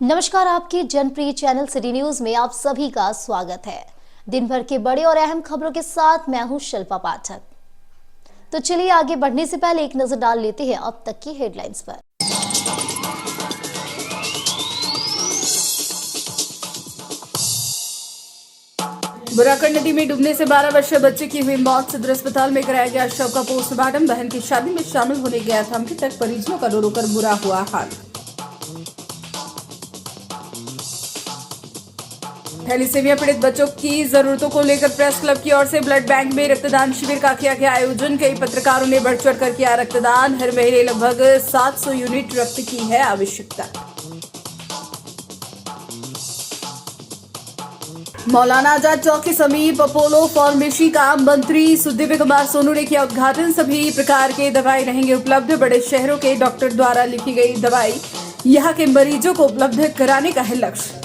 नमस्कार, आपके जनप्रिय channel city news में आप सभी का स्वागत है। दिन भर के बड़े और अहम खबरों के साथ मैं हूं शिल्पा पाठक। तो चलिए आगे बढ़ने से पहले एक नजर डाल लेते हैं अब तक की हेडलाइंस पर। बुराकंड नदी में डूबने से 12 वर्षीय बच्चे की हुई मौत। सदर अस्पताल में कराया गया शव का पोस्टमार्टम। बहन की शादी में शामिल होने गया था मृतक, परिजनों का रो रो कर बुरा हुआ हाल। थैलीसीमिया पीड़ित बच्चों की जरूरतों को लेकर प्रेस क्लब की ओर से ब्लड बैंक में रक्तदान शिविर का किया गया आयोजन। कई पत्रकारों ने बढ़ चढ़ कर किया रक्तदान। हर महीने लगभग 700 यूनिट रक्त की है आवश्यकता। मौलाना आजाद चौक के समीप अपोलो फार्मेसी का मंत्री सुदिव्य कुमार सोनू ने किया उद्घाटन। सभी प्रकार के दवाई रहेंगे उपलब्ध। बड़े शहरों के डॉक्टर द्वारा लिखी गई दवाई यहां के मरीजों को उपलब्ध कराने का है लक्ष्य।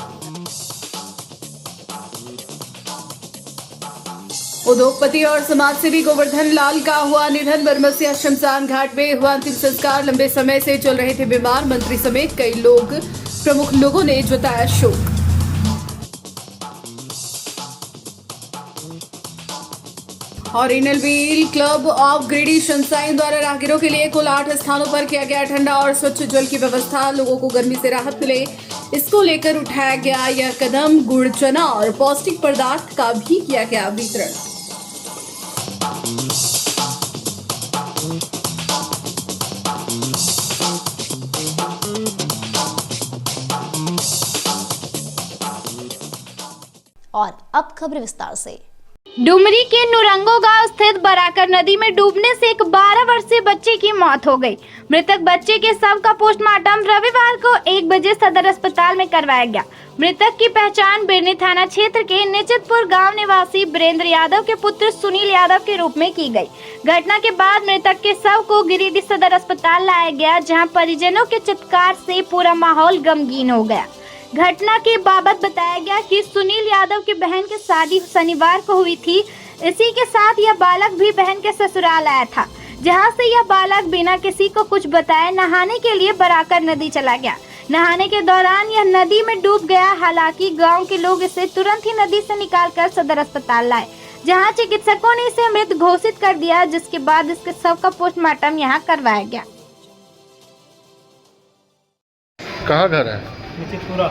उद्योगपति और समाजसेवी गोवर्धन लाल का हुआ निधन। बरमसिया शमशान घाट में हुआ अंतिम संस्कार। लंबे समय से चल रहे थे बीमार। मंत्री समेत कई प्रमुख लोगों ने जताया शोक। और Inner Wheel Club of Giridih Sunshine द्वारा राहगीरों के लिए कुल 8 स्थानों पर किया गया ठंडा और स्वच्छ जल की व्यवस्था। लोगों को गर्मी से राहत मिले, इसको लेकर उठाया गया यह कदम। गुड़, चना और पौष्टिक पदार्थ का भी किया गया वितरण। और अब खबर विस्तार से। डुमरी के नुरंगो गांव स्थित बराकर नदी में डूबने से एक 12 वर्षीय बच्चे की मौत हो गई। मृतक बच्चे के शव का पोस्टमार्टम रविवार को 1 बजे सदर अस्पताल में करवाया गया। मृतक की पहचान बिरनी थाना क्षेत्र के निचितपुर गांव निवासी वीरेंद्र यादव के पुत्र सुनील यादव के रूप में की गई। घटना के बाद मृतक के शव को गिरिडीह सदर अस्पताल लाया गया, जहाँ परिजनों के चित्कार से पूरा माहौल गमगीन हो गया। घटना के बाबत बताया गया कि सुनील यादव की बहन की शादी शनिवार को हुई थी। इसी के साथ यह बालक भी बहन के ससुराल आया था, जहां से यह बालक बिना किसी को कुछ बताए नहाने के लिए बराकर नदी चला गया। नहाने के दौरान यह नदी में डूब गया। हालांकि गांव के लोग इसे तुरंत ही नदी से निकालकर सदर अस्पताल लाए, जहां चिकित्सकों ने इसे मृत घोषित कर दिया, जिसके बाद इसके शव का पोस्टमार्टम यहां करवाया गया। कहाँ घर है? निचितपुरा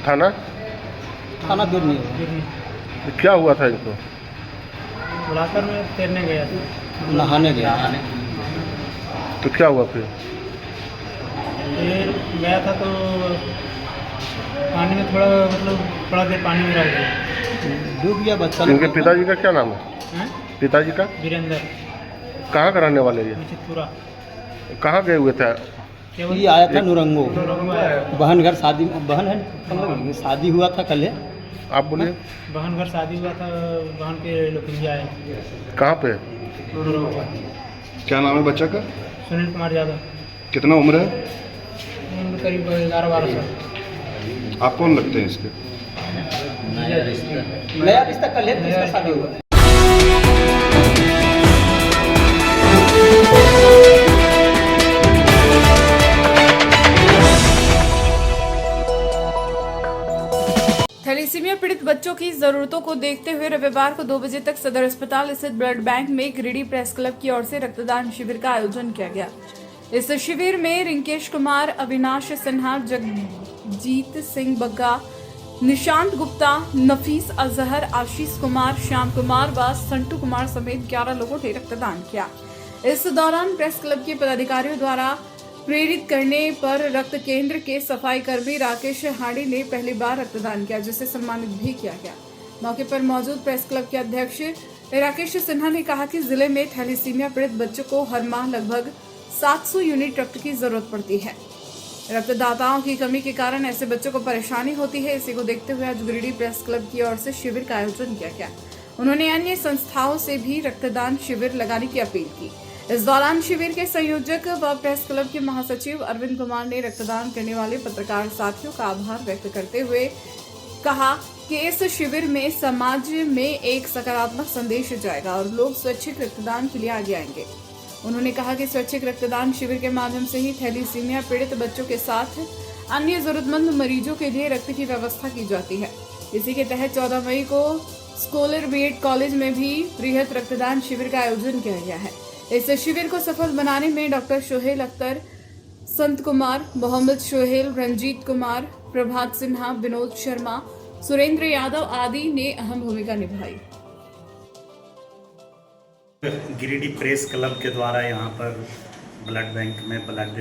थाना बिरनी। क्या हुआ था इनको? बुलाकर में तैरने गया था, नहाने गया। तो क्या हुआ फिर गया था तो पानी में थोड़ा देर पानी में रह गया, डूब गया बच्चा। इनके पिताजी का क्या नाम है? पिताजी का वीरेंद्र। कहाँ का रहने वाले? ये निचितपुरा। कहाँ गए हुए थे? ये आया था नुरंगो। आया। बहन घर शादी, बहन है, शादी हुआ था कल। आप बोलिए। बहन घर शादी हुआ था, बहन के लोकंजा आए। कहाँ पे? क्या नाम है बच्चा का? सुनील कुमार यादव। कितना उम्र है? उम्र करीब 11-12 साल। आप कौन लगते हैं इसके? नया रिश्ता कल है, इसका शादी हुआ। थैलीसीमिया पीड़ित बच्चों की जरूरतों को देखते हुए रविवार को 2 बजे तक सदर अस्पताल स्थित ब्लड बैंक में गिरिडीह प्रेस क्लब की ओर से रक्तदान शिविर का आयोजन किया गया। इस शिविर में रिंकेश कुमार, अविनाश सिन्हा, जगजीत सिंह बग्गा, निशांत गुप्ता, नफीस अजहर, आशीष कुमार, श्याम कुमार व संटू कुमार समेत 11 लोगों ने रक्तदान किया। इस दौरान प्रेस क्लब के पदाधिकारियों द्वारा प्रेरित करने पर रक्त केंद्र के सफाई कर्मी राकेश हाड़ी ने पहली बार रक्तदान किया, जिसे सम्मानित भी किया गया। मौके पर मौजूद प्रेस क्लब के अध्यक्ष राकेश सिन्हा ने कहा कि जिले में थैलीसीमिया पीड़ित बच्चों को हर माह लगभग 700 यूनिट रक्त की जरूरत पड़ती है। रक्तदाताओं की कमी के कारण ऐसे बच्चों को परेशानी होती है। इसी को देखते हुए आज गिरिडीह प्रेस क्लब की ओर से शिविर का आयोजन किया गया। उन्होंने अन्य संस्थाओं से भी रक्तदान शिविर लगाने की अपील की। इस दौरान शिविर के संयोजक व प्रेस क्लब के महासचिव अरविंद कुमार ने रक्तदान करने वाले पत्रकार साथियों का आभार व्यक्त करते हुए कहा कि इस शिविर में समाज में एक सकारात्मक संदेश जाएगा और लोग स्वैच्छिक रक्तदान के लिए आगे आएंगे। उन्होंने कहा कि स्वैच्छिक रक्तदान शिविर के माध्यम से ही थैलीसीमिया पीड़ित बच्चों के साथ अन्य जरूरतमंद मरीजों के लिए रक्त की व्यवस्था की जाती है। इसी के तहत 14 मई को स्कॉलर बीएड कॉलेज में भी बृहद रक्तदान शिविर का आयोजन किया गया है। इस शिविर को सफल बनाने में डॉक्टर शोहेल अख्तर, संत कुमार, मोहम्मद शोहेल, रंजीत कुमार, प्रभात सिन्हा, विनोद शर्मा, सुरेंद्र यादव आदि ने अहम भूमिका निभाई। गिरिडीह प्रेस क्लब के द्वारा यहाँ पर ब्लड बैंक में ब्लड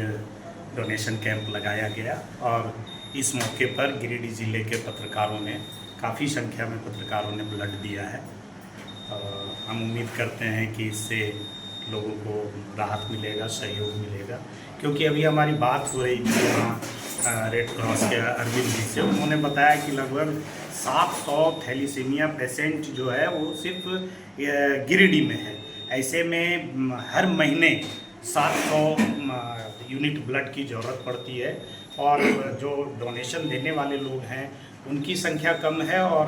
डोनेशन कैंप लगाया गया और इस मौके पर गिरिडीह जिले के पत्रकारों ने काफ़ी संख्या में पत्रकारों ने ब्लड दिया है। हम उम्मीद करते हैं कि इससे लोगों को राहत मिलेगा, सहयोग मिलेगा, क्योंकि अभी हमारी बात हो रही थी यहाँ रेड क्रॉस के अरविंद जी से। उन्होंने बताया कि लगभग 700 थैलीसीमिया पेशेंट जो है वो सिर्फ गिरिडीह में है। ऐसे में हर महीने 700 यूनिट ब्लड की ज़रूरत पड़ती है और जो डोनेशन देने वाले लोग हैं उनकी संख्या कम है और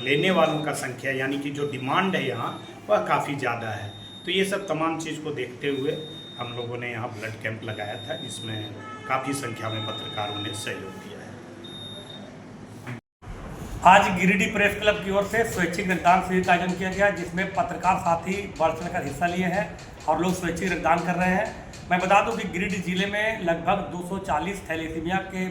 लेने वालों का संख्या यानी कि जो डिमांड है यहाँ वह काफ़ी ज़्यादा है। तो ये सब तमाम चीज़ को देखते हुए हम लोगों ने यहाँ ब्लड कैंप लगाया था, जिसमें काफ़ी संख्या में पत्रकारों ने सहयोग दिया है। आज गिरिडीह प्रेस क्लब की ओर से स्वैच्छिक रक्तदान शिविर का आयोजन किया गया, जिसमें पत्रकार साथी बढ़ चढ़कर हिस्सा लिए हैं और लोग स्वैच्छिक रक्तदान कर रहे हैं। मैं बता दूं कि गिरिडीह जिले में लगभग 240 थैलेसीमिया के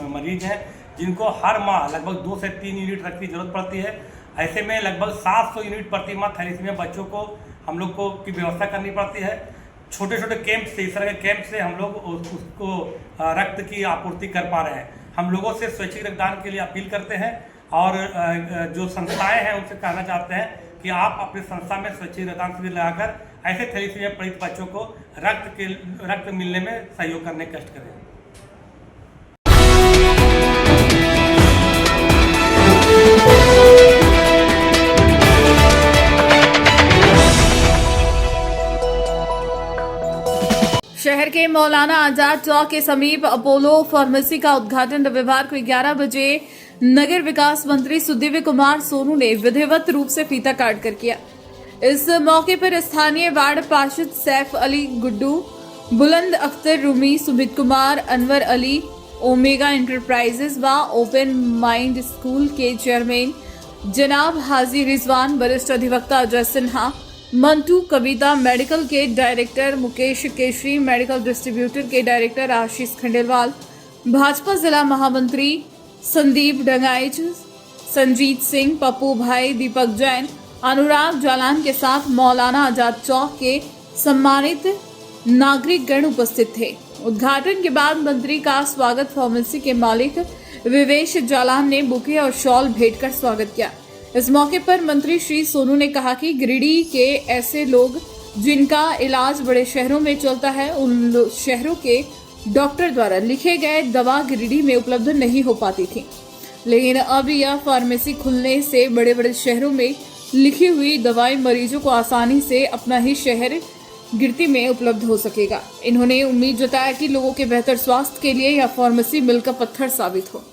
मरीज हैं, जिनको हर माह लगभग 2 से 3 यूनिट रक्त की जरूरत पड़ती है। ऐसे में लगभग 700 यूनिट प्रति माह थैलेसीमिया बच्चों को हम लोग को की व्यवस्था करनी पड़ती है। छोटे छोटे कैंप से, इस तरह के कैंप से हम लोग उसको रक्त की आपूर्ति कर पा रहे हैं। हम लोगों से स्वैच्छिक रक्तदान के लिए अपील करते हैं और जो संस्थाएं हैं उनसे कहना चाहते हैं कि आप अपनी संस्था में स्वैच्छिक रक्तदान शिविर लगाकर ऐसे थैलेसीमिया पीड़ित बच्चों को रक्त मिलने में सहयोग करने का कष्ट करें। शहर के मौलाना आजाद चौक के समीप अपोलो फार्मेसी का उद्घाटन रविवार को 11 बजे नगर विकास मंत्री सुदिव्य कुमार सोनू ने विधिवत रूप से फीता काट कर किया। इस मौके पर स्थानीय वार्ड पार्षद सैफ अली गुड्डू, बुलंद अख्तर रूमी, सुमित कुमार, अनवर अली, ओमेगा इंटरप्राइजेज व ओपन माइंड स्कूल के चेयरमैन जनाब हाजी रिजवान, वरिष्ठ अधिवक्ता अजय सिन्हा, मंटू कविता मेडिकल के director Mukesh Keshari, medical distributor के डायरेक्टर आशीष खंडेलवाल, भाजपा जिला महामंत्री संदीप डंगाइच, संजीत सिंह, पप्पू भाई, दीपक जैन, अनुराग जालान के साथ मौलाना आजाद चौक के सम्मानित नागरिकगण उपस्थित थे। उद्घाटन के बाद मंत्री का स्वागत फार्मेसी के मालिक विवेश जालान ने बुके और शॉल भेंट कर स्वागत किया। इस मौके पर मंत्री श्री सोनू ने कहा कि गिरिडीह के ऐसे लोग जिनका इलाज बड़े शहरों में चलता है, उन शहरों के डॉक्टर द्वारा लिखे गए दवा गिरिडीह में उपलब्ध नहीं हो पाती थी, लेकिन अब यह फार्मेसी खुलने से बड़े बड़े शहरों में लिखी हुई दवाएं मरीजों को आसानी से अपना ही शहर गिरती में उपलब्ध हो सकेगा। इन्होंने उम्मीद जताया कि लोगों के बेहतर स्वास्थ्य के लिए यह फार्मेसी मील का पत्थर साबित हो।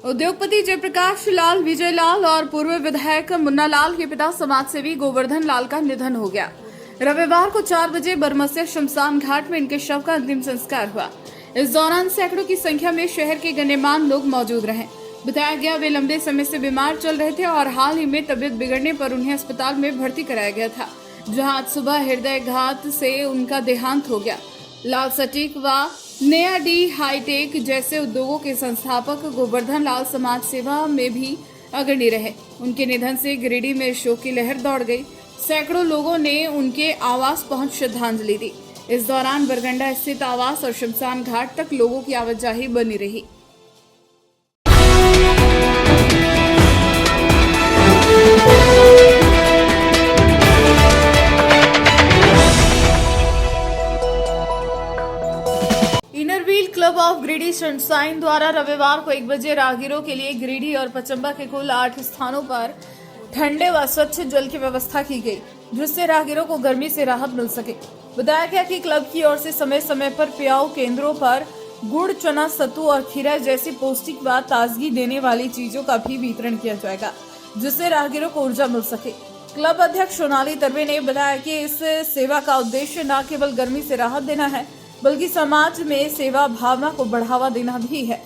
उद्योगपति जयप्रकाश लाल, विजय लाल और पूर्व विधायक मुन्ना लाल के पिता समाजसेवी गोवर्धन लाल का निधन हो गया। रविवार को 4 बजे बरमसिया शमशान घाट में इनके शव का अंतिम संस्कार हुआ। इस दौरान सैकड़ों की संख्या में शहर के गण्यमान्य लोग मौजूद रहे। बताया गया वे लंबे समय से बीमार चल रहे थे और हाल ही में तबीयत बिगड़ने पर उन्हें अस्पताल में भर्ती कराया गया था, जहां आज सुबह हृदय घात से उनका देहांत हो गया। लाल सटीक व नया डी हाईटेक जैसे उद्योगों के संस्थापक गोवर्धन लाल समाज सेवा में भी अग्रणी रहे। उनके निधन से गिरिडीह में शोक की लहर दौड़ गई। सैकड़ों लोगों ने उनके आवास पहुंच श्रद्धांजलि दी। इस दौरान बरगंडा स्थित आवास और शमशान घाट तक लोगों की आवाजाही बनी रही। Inner Wheel club of Giridih Sunshine द्वारा रविवार को 1 बजे राहगीरों के लिए गिरिडीह और पचंबा के कुल 8 स्थानों पर ठंडे व स्वच्छ जल की व्यवस्था की गई, जिससे राहगीरों को गर्मी से राहत मिल सके। बताया गया कि क्लब की ओर से समय समय पर पियाऊ केंद्रों पर गुड़, चना, सत्तू और खीरा जैसी पौष्टिक व ताजगी देने वाली चीजों का भी वितरण किया जाएगा, जिससे राहगीरों को ऊर्जा मिल सके। क्लब अध्यक्ष सोनाली तरवे ने बताया कि इस सेवा का उद्देश्य न केवल गर्मी से राहत देना है, बल्कि समाज में सेवा भावना को बढ़ावा देना भी है।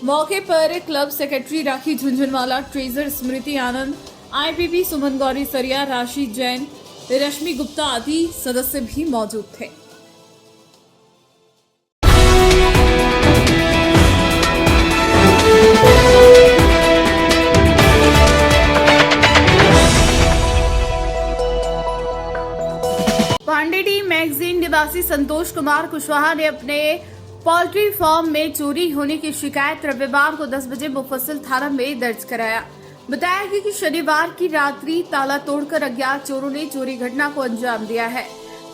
मौके पर क्लब सेक्रेटरी राखी झुंझुनवाला, ट्रेजर स्मृति आनंद, IPP सुमन गौरी सरिया, राशि जैन, रश्मि गुप्ता आदि सदस्य भी मौजूद थे। पांडेडी मैगजीन निवासी संतोष कुमार कुशवाहा ने अपने पोल्ट्री फार्म में चोरी होने की शिकायत रविवार को 10 बजे मुफस्सिल थाना में दर्ज कराया। बताया गया कि शनिवार की रात्रि ताला तोड़कर अज्ञात चोरों ने चोरी घटना को अंजाम दिया है।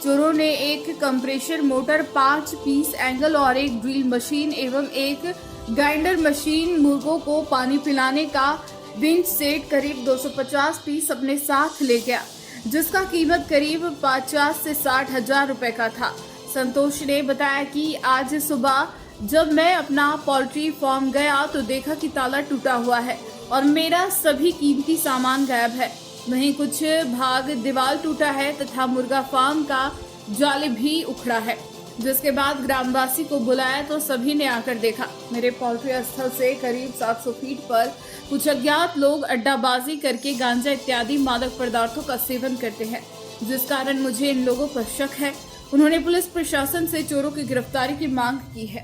चोरों ने एक कंप्रेसर मोटर, 5 पीस एंगल और एक ड्रिल मशीन एवं एक ग्राइंडर मशीन, मुर्गों को पानी पिलाने का विंच सेट करीब 250 पीस अपने साथ ले गया, जिसका कीमत करीब 50 से 60 हजार रुपए का था। संतोष ने बताया कि आज सुबह जब मैं अपना पोल्ट्री फार्म गया तो देखा कि ताला टूटा हुआ है और मेरा सभी कीमती सामान गायब है। वहीं कुछ भाग दीवार टूटा है तथा मुर्गा फार्म का जाल भी उखड़ा है। जिसके बाद ग्रामवासी को बुलाया तो सभी ने आकर देखा। मेरे पोल्ट्री स्थल से करीब 700 फीट पर कुछ अज्ञात लोग अड्डाबाजी करके गांजा इत्यादि मादक पदार्थों का सेवन करते हैं, जिस कारण मुझे इन लोगों पर शक है। उन्होंने पुलिस प्रशासन से चोरों की गिरफ्तारी की मांग की है।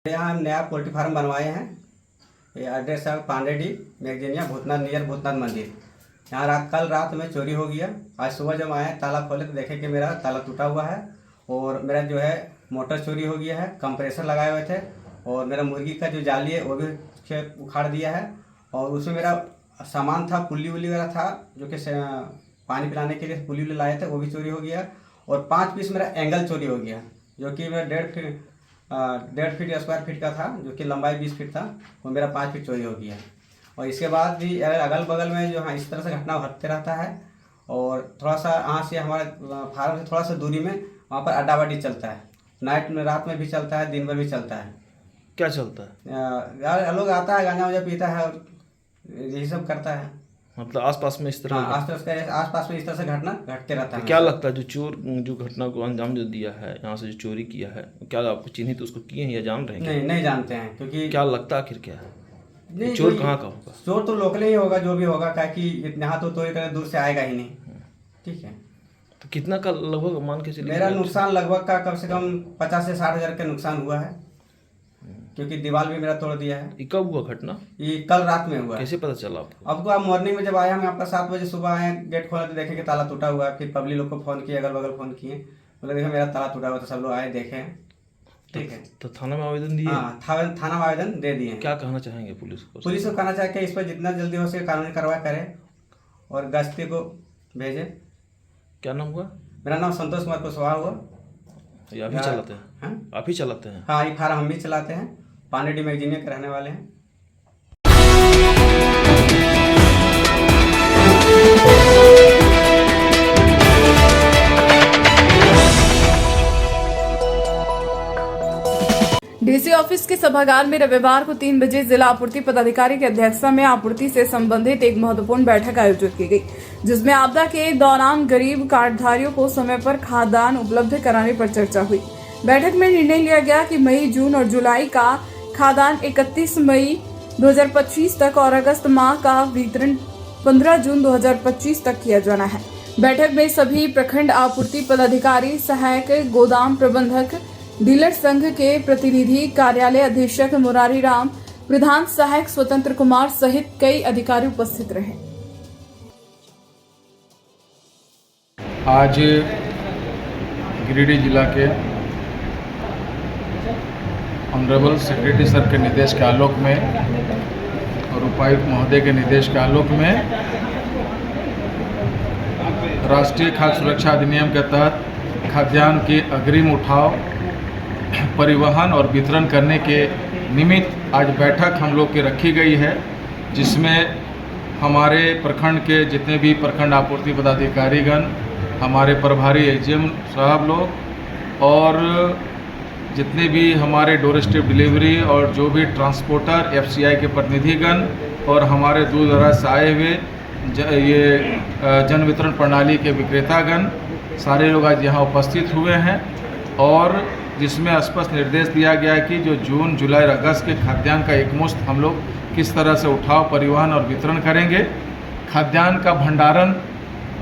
यहाँ हम नया पोल्ट्री फार्म बनवाए हैं। ये एड्रेस है पांडेडी मैगजीनिया, भूतनाथ, नियर भूतनाथ मंदिर। यहाँ कल रात में चोरी हो गया। आज सुबह जब आए ताला खोले तो देखे कि मेरा ताला टूटा हुआ है और मेरा जो है मोटर चोरी हो गया है, कंप्रेसर लगाए हुए थे और मेरा मुर्गी का जो जाली है वो भी उखाड़ दिया है और उसमें मेरा सामान था, पुल्ली उल्ली वगैरह था जो कि पानी पिलाने के लिए पुल्ली उल्ली लाए थे, वो भी चोरी हो गया और 5 पीस मेरा एंगल चोरी हो गया जो कि मेरा 1.5 फीट स्क्वायर फीट का था, जो कि लंबाई 20 फीट था, वो मेरा 5 फीट चोरी हो गया। और इसके बाद भी अगल बगल में जो है इस तरह से घटना घटते रहता है और थोड़ा सा यहाँ से हमारे फार्म से थोड़ा सा दूरी में वहाँ पर अड्डाबाजी चलता है। नाइट में, रात में भी चलता है, दिन भर भी चलता है। क्या चलता है? लोग आता है, गांजा वांजा पीता है और यही सब करता है। मतलब आसपास में इस तरह आसपास में इस तरह से घटना घटते रहता है। क्या लगता है जो चोर जो घटना को अंजाम जो दिया है, यहाँ से जो चोरी किया है, क्या आपको चिन्हित उसको किए हैं या जान रहे हैं? नहीं जानते हैं, क्योंकि क्या लगता है आखिर क्या है चोर कहाँ का होगा? चोर तो लोकल ही होगा, जो भी होगा, क्या कि यहाँ तो इतना दूर से आएगा ही नहीं। ठीक है, तो कितना का लगभग मान के चलिए? मेरा नुकसान लगभग का कम से कम 50 से 60 हजार का नुकसान हुआ है, क्योंकि दीवार भी मेरा तोड़ दिया है। ये कब हुआ घटना? ये कल रात में हुआ। कैसे पता चला आपको? आपको आप मॉर्निंग में जब आए, हम आपका 7 बजे सुबह आए, गेट खोले तो देखे कि ताला टूटा हुआ है। फिर पब्लिक लोग को फोन किए, अगल बगल फोन किए, बोले देखो मेरा ताला टूटा हुआ, तो सब लोग आए देखे। ठीक है, तो थाना में आवेदन दिए? हाँ, थाना में आवेदन दे दिए। क्या कहना चाहेंगे पुलिस को? पुलिस को कहना चाहिए कि इस पर जितना जल्दी हो सके कानूनी कार्रवाई करे और गश्ती को भेजे। क्या नाम हुआ? मेरा नाम संतोष कुमार कुशवाहा हुआ। ये आप ही चलाते हैं? आप ही चलाते हैं? हाँ, ये फार्म हम भी चलाते हैं। पांडेडी मैगजीनिया के रहने वाले हैं। डीसी ऑफिस के सभागार में रविवार को 3 बजे जिला आपूर्ति पदाधिकारी की अध्यक्षता में आपूर्ति से संबंधित एक महत्वपूर्ण बैठक आयोजित की गई, जिसमें आपदा के दौरान गरीब कार्डधारियों को समय पर खाद्यान्न उपलब्ध कराने पर चर्चा हुई। बैठक में निर्णय लिया गया कि मई, जून और जुलाई का खाद्यान्न 31 मई 2025 तक और अगस्त माह का वितरण 15 जून 2025 तक किया जाना है। बैठक में सभी प्रखंड आपूर्ति पदाधिकारी, सहायक गोदाम प्रबंधक, डीलर संघ के प्रतिनिधि, कार्यालय अधीक्षक मुरारी राम, प्रधान सहायक स्वतंत्र कुमार सहित कई अधिकारी उपस्थित रहे। आज गिरिडीह जिला के ऑनरेबल सेक्रेटरी सर के निर्देश के आलोक में और उपायुक्त महोदय के निर्देश के आलोक में राष्ट्रीय खाद्य सुरक्षा अधिनियम के तहत खाद्यान्न के अग्रिम उठाव, परिवहन और वितरण करने के निमित्त आज बैठक हम लोग की रखी गई है, जिसमें हमारे प्रखंड के जितने भी प्रखंड आपूर्ति पदाधिकारीगण, हमारे प्रभारी एजीएम साहब लोग और जितने भी हमारे डोर स्टेप डिलीवरी और जो भी ट्रांसपोर्टर, FCI के प्रतिनिधिगण और हमारे दूर दराज से आए हुए जन वितरण प्रणाली के विक्रेतागण सारे लोग आज यहाँ उपस्थित हुए हैं और जिसमें स्पष्ट निर्देश दिया गया है कि जो जून, जुलाई और अगस्त के खाद्यान्न का एकमुश्त हम लोग किस तरह से उठाव, परिवहन और वितरण करेंगे। खाद्यान्न का भंडारण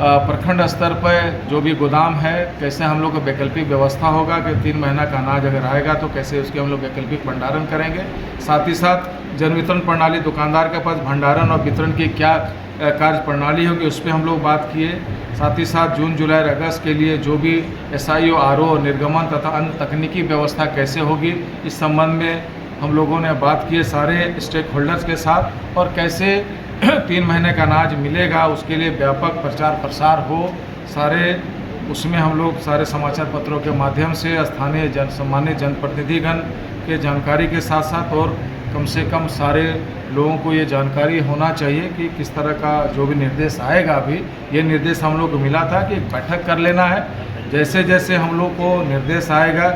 प्रखंड स्तर पर जो भी गोदाम है, कैसे हम लोग का वैकल्पिक व्यवस्था होगा कि 3 महीना का अनाज अगर आएगा तो कैसे उसके हम लोग वैकल्पिक भंडारण करेंगे। साथ ही साथ जन वितरण प्रणाली, दुकानदार के पास भंडारण और वितरण की क्या कार्य प्रणाली होगी उस पर हम लोग बात किए। साथ ही साथ जून, जुलाई और अगस्त के लिए जो भी SIO, RO निर्गमन तथा अन्य तकनीकी व्यवस्था कैसे होगी, इस संबंध में हम लोगों ने बात किए सारे स्टेक होल्डर्स के साथ, और कैसे 3 महीने का अनाज मिलेगा उसके लिए व्यापक प्रचार प्रसार हो। सारे उसमें हम लोग सारे समाचार पत्रों के माध्यम से स्थानीय सम्मानित जनप्रतिनिधिगण के जानकारी के साथ साथ और कम से कम सारे लोगों को ये जानकारी होना चाहिए कि किस तरह का जो भी निर्देश आएगा, अभी ये निर्देश हम लोग को मिला था कि एक बैठक कर लेना है। जैसे जैसे हम लोग को निर्देश आएगा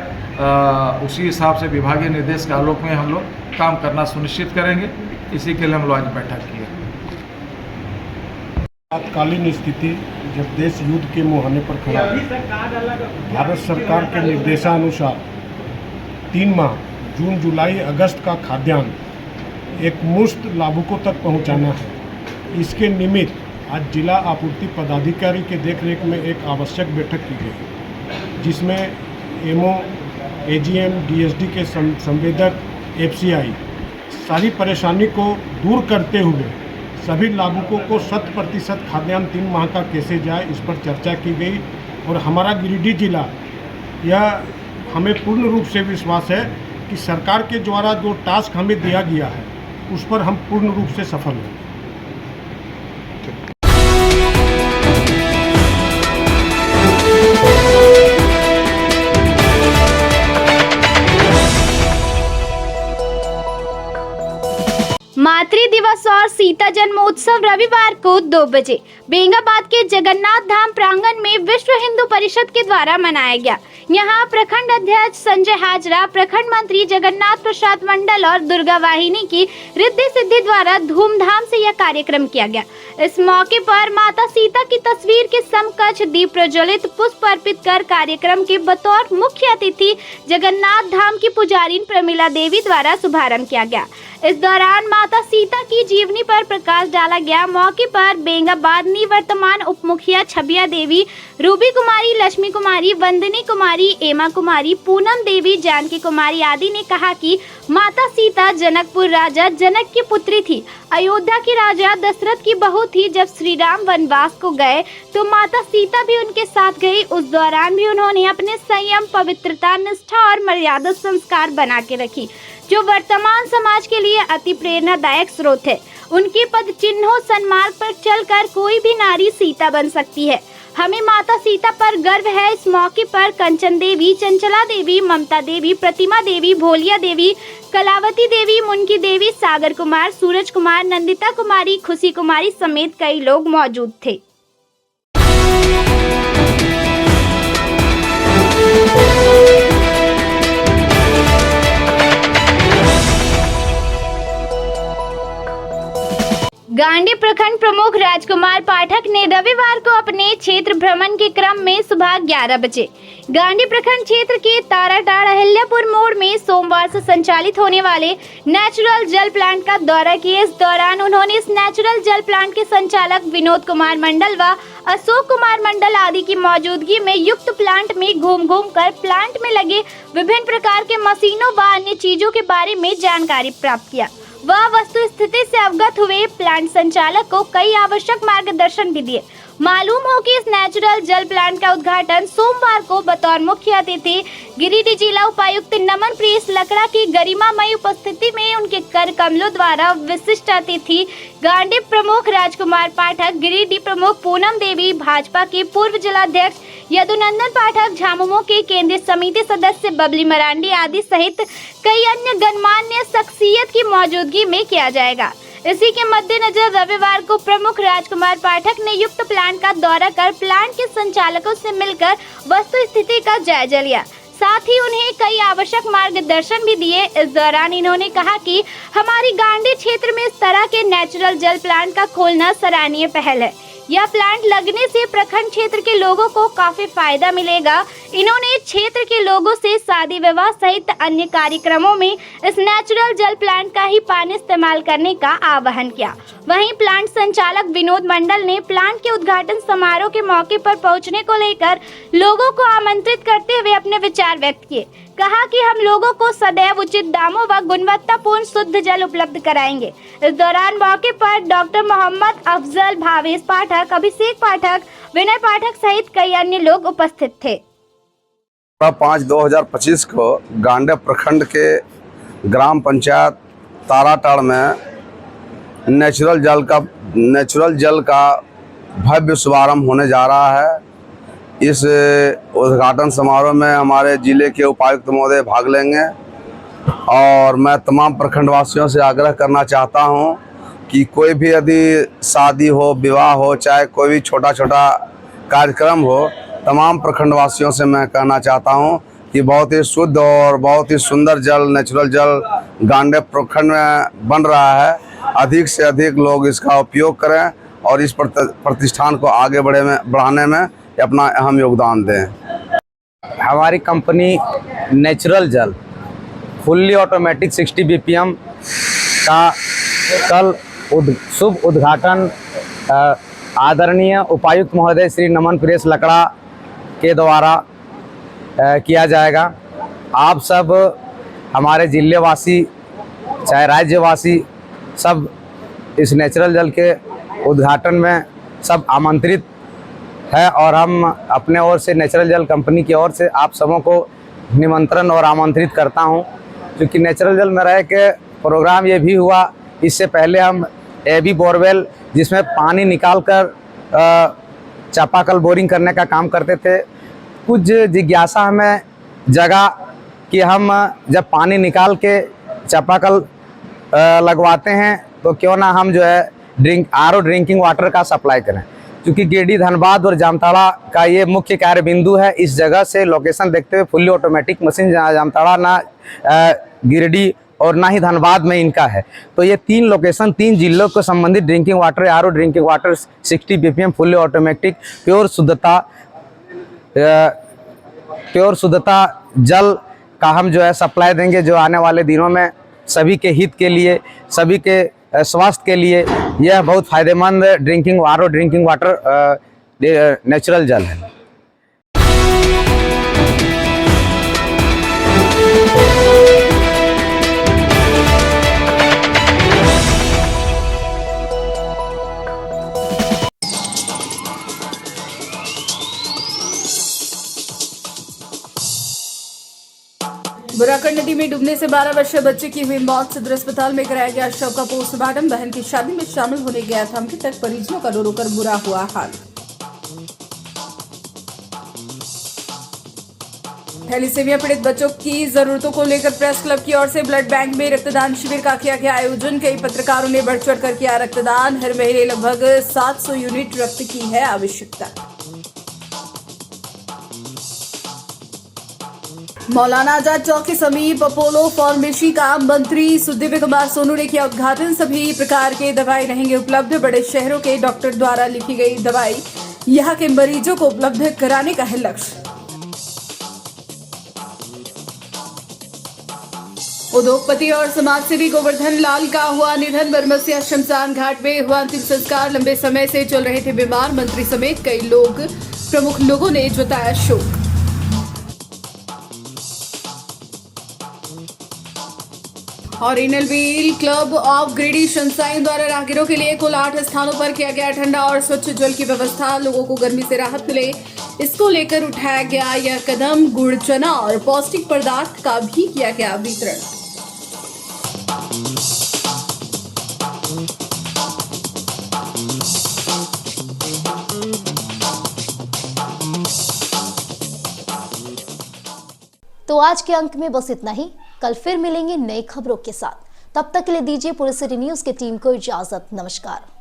उसी हिसाब से विभागीय निर्देश के आलोक में हम लोग काम करना सुनिश्चित करेंगे। इसी के लिए हम लोग आज बैठक किए। तत्कालीन स्थिति जब देश युद्ध के मुहाने पर खड़ा है, भारत सरकार के निर्देशानुसार 3 माह जून, जुलाई, अगस्त का खाद्यान्न एक मुश्त लाभुकों तक पहुंचाना है। इसके निमित्त आज जिला आपूर्ति पदाधिकारी के देखरेख में एक आवश्यक बैठक की गई, जिसमें MO, AGM, DSD के संवेदक, FCI सारी परेशानी को दूर करते हुए सभी लाभुकों को 100% खाद्यान्न 3 माह का कैसे जाए इस पर चर्चा की गई। और हमारा गिरिडीह जिला, यह हमें पूर्ण रूप से विश्वास है कि सरकार के द्वारा जो टास्क हमें दिया गया है उस पर हम पूर्ण रूप से सफल हैं। मातृ दिवस और सीता जन्मोत्सव रविवार को 2 बजे बेंगाबाद के जगन्नाथ धाम प्रांगण में विश्व हिंदू परिषद के द्वारा मनाया गया। यहाँ प्रखंड अध्यक्ष संजय हाजरा, प्रखंड मंत्री जगन्नाथ प्रसाद मंडल और दुर्गा वाहिनी की रिद्धि सिद्धि द्वारा धूमधाम से यह कार्यक्रम किया गया। इस मौके पर माता सीता की तस्वीर के समकक्ष दीप प्रज्वलित, पुष्प अर्पित कर कार्यक्रम के बतौर मुख्य अतिथि जगन्नाथ धाम की पुजारी प्रमिला देवी द्वारा शुभारंभ किया गया। इस दौरान माता सीता की जीवनी पर प्रकाश डाला गया। मौके पर बेंगाबाद निवर्तमान उप मुखिया छबिया देवी, रूबी कुमारी, लक्ष्मी कुमारी, वंदनी कुमारी, एमा कुमारी, पूनम देवी, जानकी कुमारी आदि ने कहा कि माता सीता जनकपुर राजा जनक की पुत्री थी, अयोध्या के राजा दशरथ की बहू थी। जब श्री राम वनवास को गए तो माता सीता भी उनके साथ गई। उस दौरान भी उन्होंने अपने संयम, पवित्रता, निष्ठा और मर्यादा संस्कार बना के रखी, जो वर्तमान समाज के लिए अति प्रेरणादायक स्रोत है। उनके पद चिन्हों सन्मार्ग पर चलकर कोई भी नारी सीता बन सकती है। हमें माता सीता पर गर्व है। इस मौके पर कंचन देवी, चंचला देवी, ममता देवी, प्रतिमा देवी, भोलिया देवी, कलावती देवी, मुनकी देवी, सागर कुमार, सूरज कुमार, नंदिता कुमारी, खुशी कुमारी समेत कई लोग मौजूद थे। गांडी प्रखंड प्रमुख राजकुमार पाठक ने रविवार को अपने क्षेत्र भ्रमण के क्रम में सुबह 11 बजे गांडी प्रखंड क्षेत्र के ताराटाड़ अहिल्यापुर मोड़ में सोमवार से संचालित होने वाले नेचुरल जल प्लांट का दौरा किया। इस दौरान उन्होंने इस नेचुरल जल प्लांट के संचालक विनोद कुमार मंडल व अशोक कुमार मंडल आदि की मौजूदगी में युक्त प्लांट में घूम कर प्लांट में लगे विभिन्न प्रकार के मशीनों व अन्य चीजों के बारे में जानकारी प्राप्त किया। वह वस्तु स्थिति से अवगत हुए। प्लांट संचालक को कई आवश्यक मार्गदर्शन भी दिए। मालूम हो कि इस नेचुरल जल प्लांट का उद्घाटन सोमवार को बतौर मुख्य अतिथि गिरिडीह जिला उपायुक्त नमन प्रेस लकड़ा की गरिमामयी उपस्थिति में उनके कर कमलों द्वारा विशिष्ट अतिथि गांडी प्रमुख राजकुमार पाठक, गिरिडीह प्रमुख पूनम देवी, भाजपा के पूर्व जिलाध्यक्ष यदुनंदन पाठक, झामुमो के केंद्रीय समिति सदस्य बबली मरांडी आदि सहित कई अन्य गणमान्य शख्सियत की मौजूदगी में किया जाएगा। इसी के मद्देनजर रविवार को प्रमुख राजकुमार पाठक ने युक्त प्लांट का दौरा कर प्लांट के संचालकों से मिलकर वस्तु स्थिति का जायजा लिया। साथ ही उन्हें कई आवश्यक मार्गदर्शन भी दिए। इस दौरान इन्होंने कहा कि हमारी गांडी क्षेत्र में इस तरह के नेचुरल जल प्लांट का खोलना सराहनीय पहल है। यह प्लांट लगने से प्रखंड क्षेत्र के लोगों को काफी फायदा मिलेगा। इन्होंने क्षेत्र के लोगों से शादी विवाह सहित अन्य कार्यक्रमों में इस नेचुरल जल प्लांट का ही पानी इस्तेमाल करने का आह्वान किया। वहीं प्लांट संचालक विनोद मंडल ने प्लांट के उद्घाटन समारोह के मौके पर पहुंचने को लेकर लोगों को आमंत्रित करते हुए अपने विचार व्यक्त किए। कहा कि हम लोगों को सदैव उचित दामों व गुणवत्तापूर्ण शुद्ध जल उपलब्ध कराएंगे। इस दौरान मौके पर डॉक्टर मोहम्मद अफजल, भावेश पाठक, अभिषेक पाठक, विनय पाठक सहित कई अन्य लोग उपस्थित थे। 5/2025 को गांडे प्रखंड के ग्राम पंचायत ताराटाड़ में नेचुरल जल का भव्य शुभारंभ होने जा रहा है। इस उद्घाटन समारोह में हमारे जिले के उपायुक्त महोदय भाग लेंगे और मैं तमाम प्रखंडवासियों से आग्रह करना चाहता हूं कि कोई भी यदि शादी हो, विवाह हो, चाहे कोई भी छोटा छोटा कार्यक्रम हो, तमाम प्रखंडवासियों से मैं कहना चाहता हूं कि बहुत ही शुद्ध और बहुत ही सुंदर जल, नेचुरल जल गांडे प्रखंड में बन रहा है। अधिक से अधिक लोग इसका उपयोग करें और इस प्रतिष्ठान को आगे बढ़ाने में अपना अहम योगदान दें। हमारी कंपनी नेचुरल जल फुल्ली ऑटोमेटिक 60 BPM का कल शुभ उद्घाटन आदरणीय उपायुक्त महोदय श्री नमन प्रेस लकड़ा के द्वारा किया जाएगा। आप सब हमारे जिलेवासी चाहे राज्यवासी सब इस नेचुरल जल के उद्घाटन में सब आमंत्रित है और हम अपने ओर से नेचुरल जल कंपनी की ओर से आप सबों को निमंत्रण और आमंत्रित करता हूं। क्योंकि नेचुरल जल में रह के प्रोग्राम ये भी हुआ, इससे पहले हम एबी बोरवेल जिसमें पानी निकाल कर चापाकल बोरिंग करने का काम करते थे। कुछ जिज्ञासा हमें जगा कि हम जब पानी निकाल के चापाकल लगवाते हैं तो क्यों ना हम जो है आरओ ड्रिंकिंग वाटर का सप्लाई करें। क्योंकि गिरिडीह, धनबाद और जामताड़ा का ये मुख्य कार्य बिंदु है। इस जगह से लोकेशन देखते हुए फुल्ली ऑटोमेटिक मशीन जामताड़ा ना गिरिडीह और ना ही धनबाद में इनका है। तो ये 3 लोकेशन 3 जिलों को संबंधित drinking water, RO drinking water 60 BPM fully automatic pure शुद्धता जल का हम जो है सप्लाई देंगे, जो आने वाले दिनों में सभी के हित के लिए, सभी के स्वास्थ्य के लिए यह बहुत फायदेमंद आरओ ड्रिंकिंग वाटर नेचुरल जल है। बुराकंड नदी में डूबने से 12 वर्षीय बच्चे की हुई मौत। सदर अस्पताल में कराया गया शव का पोस्टमार्टम। बहन की शादी में शामिल होने गया था मृतक, परिजनों का रो रो कर बुरा हुआ हाल। थैलीसीमिया पीड़ित बच्चों की जरूरतों को लेकर प्रेस क्लब की ओर से ब्लड बैंक में रक्तदान शिविर का किया गया आयोजन। कई पत्रकारों ने बढ़ चढ़ कर किया रक्तदान। हर महीने लगभग 700 यूनिट रक्त की है आवश्यकता। मौलाना आजाद चौक के समीप अपोलो फार्मेसी का मंत्री सुदिव्य कुमार सोनू ने किया उद्घाटन। सभी प्रकार के दवाई रहेंगे उपलब्ध। बड़े शहरों के डॉक्टर द्वारा लिखी गई दवाई यहां के मरीजों को उपलब्ध कराने का है लक्ष्य। उद्योगपति और समाजसेवी गोवर्धन लाल का हुआ निधन। बरमसिया शमशान घाट में हुआ अंतिम संस्कार। लंबे समय से चल रहे थे बीमार। मंत्री समेत कई प्रमुख लोगों ने जताया शोक। और Inner Wheel Club of Giridih शमशाइन द्वारा राहगीरों के लिए कुल 8 स्थानों पर किया गया ठंडा और स्वच्छ जल की व्यवस्था। लोगों को गर्मी से राहत मिले, इसको लेकर उठाया गया यह कदम। गुड़, चना और पौष्टिक पदार्थ का भी किया गया वितरण। तो आज के अंक में बस इतना ही। कल फिर मिलेंगे नई खबरों के साथ। तब तक के लिए दीजिए पूरे सिटी न्यूज की टीम को इजाजत। नमस्कार।